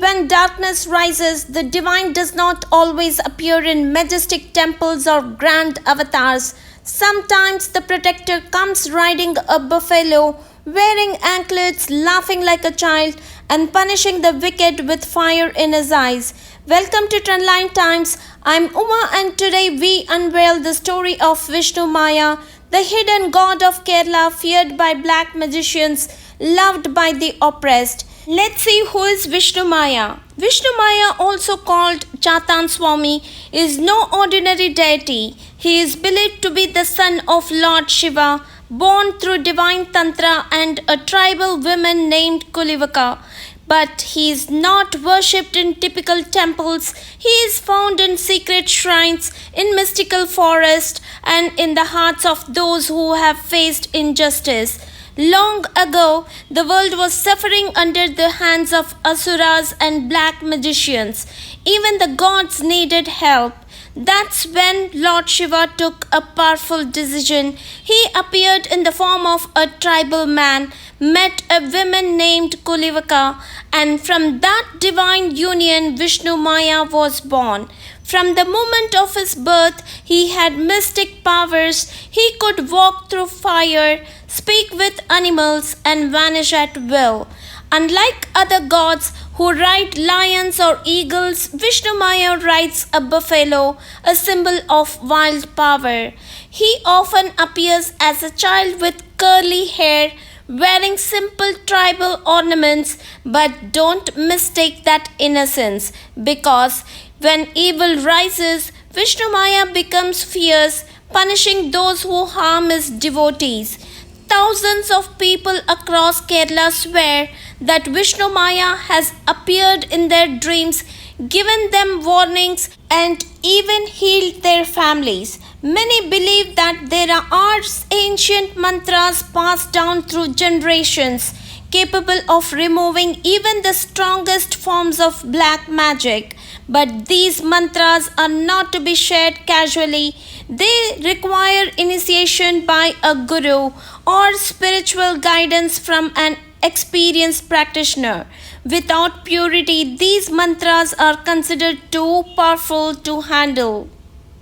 when darkness rises, the divine does not always appear in majestic temples or grand avatars. Sometimes the protector comes riding a buffalo, wearing anklets, laughing like a child, and punishing the wicked with fire in his eyes. Welcome to Trendline Times. I'm Uma, and today we unveil the story of Vishnu Maya, the hidden god of Kerala, feared by black magicians, loved by the oppressed. Let's see who is Vishnu Maya. Vishnu Maya, also called Chatan Swami, is no ordinary deity. He is believed to be the son of Lord Shiva, born through divine tantra and a tribal woman named Kulivaka. But he is not worshipped in typical temples. He is found in secret shrines, in mystical forests, and in the hearts of those who have faced injustice. Long ago, the world was suffering under the hands of asuras and black magicians. Even the gods needed help. That's when Lord Shiva took a powerful decision. He appeared in the form of a tribal man, met a woman named Kulivaka, and from that divine union Vishnu Maya was born. From the moment of his birth, he had mystic powers. He could walk through fire, speak with animals, and vanish at will. Unlike other gods who ride lions or eagles, Vishnu Maya rides a buffalo, a symbol of wild power. He often appears as a child with curly hair, wearing simple tribal ornaments, but don't mistake that innocence, because when evil rises, Vishnu Maya becomes fierce, punishing those who harm his devotees. Thousands of people across Kerala swear that Vishnu Maya has appeared in their dreams, given them warnings, and even healed their families. Many believe that there are ancient mantras passed down through generations, capable of removing even the strongest forms of black magic. But these mantras are not to be shared casually. They require initiation by a guru or spiritual guidance from an experienced practitioner. Without purity, these mantras are considered too powerful to handle.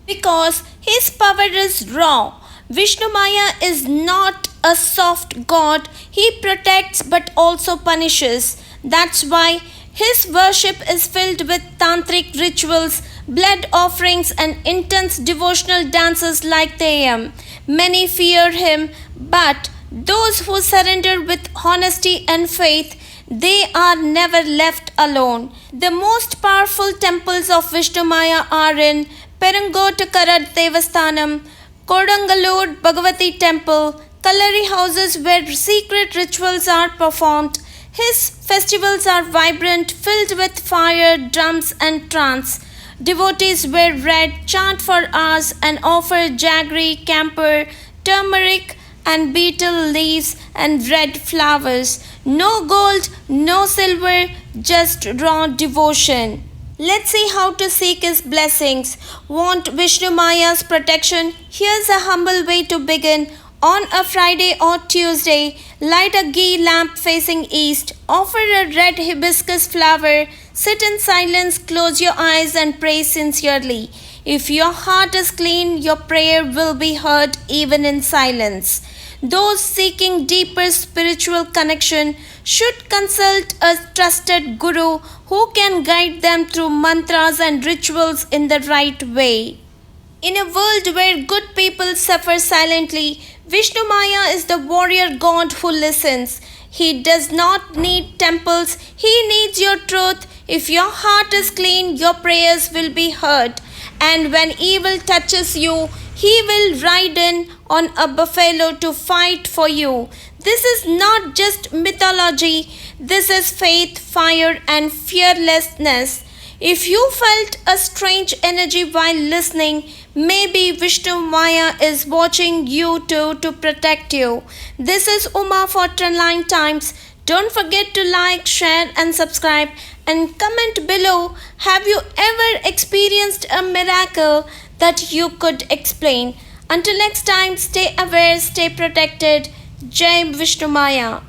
Because his power is raw. Vishnu Maya is not a soft god. He protects but also punishes. That's why his worship is filled with tantric rituals, blood offerings, and intense devotional dances like Theyyam. Many fear him, but those who surrender with honesty and faith, they are never left alone. The most powerful temples of Vishnu Maya are in Perungottakarad Devasthanam, Kodangalur Bhagavati Temple, Kallari houses where secret rituals are performed. His festivals are vibrant, filled with fire, drums, and trance. Devotees wear red, chant for hours, and offer jaggery, camphor, turmeric, and betel leaves and red flowers. No gold, no silver, just raw devotion. Let's see how to seek his blessings. Want Vishnu Maya's protection? Here's a humble way to begin. On a Friday or Tuesday, light a ghee lamp facing east. Offer a red hibiscus flower. Sit in silence, close your eyes, and pray sincerely. If your heart is clean, your prayer will be heard even in silence. Those seeking deeper spiritual connection should consult a trusted guru who can guide them through mantras and rituals in the right way. In a world where good people suffer silently, Vishnu Maya is the warrior god who listens. He does not need temples, he needs your truth. If your heart is clean, your prayers will be heard. And when evil touches you, he will ride in on a buffalo to fight for you. This is not just mythology, this is faith, fire, and fearlessness. If you felt a strange energy while listening, maybe Vishnu Maya is watching you too to protect you. This is Uma for Trendline Times. Don't forget to like, share, and subscribe, and comment below. Have you ever experienced a miracle that you could explain? Until next time, stay aware, stay protected. Jai Vishnu Maya.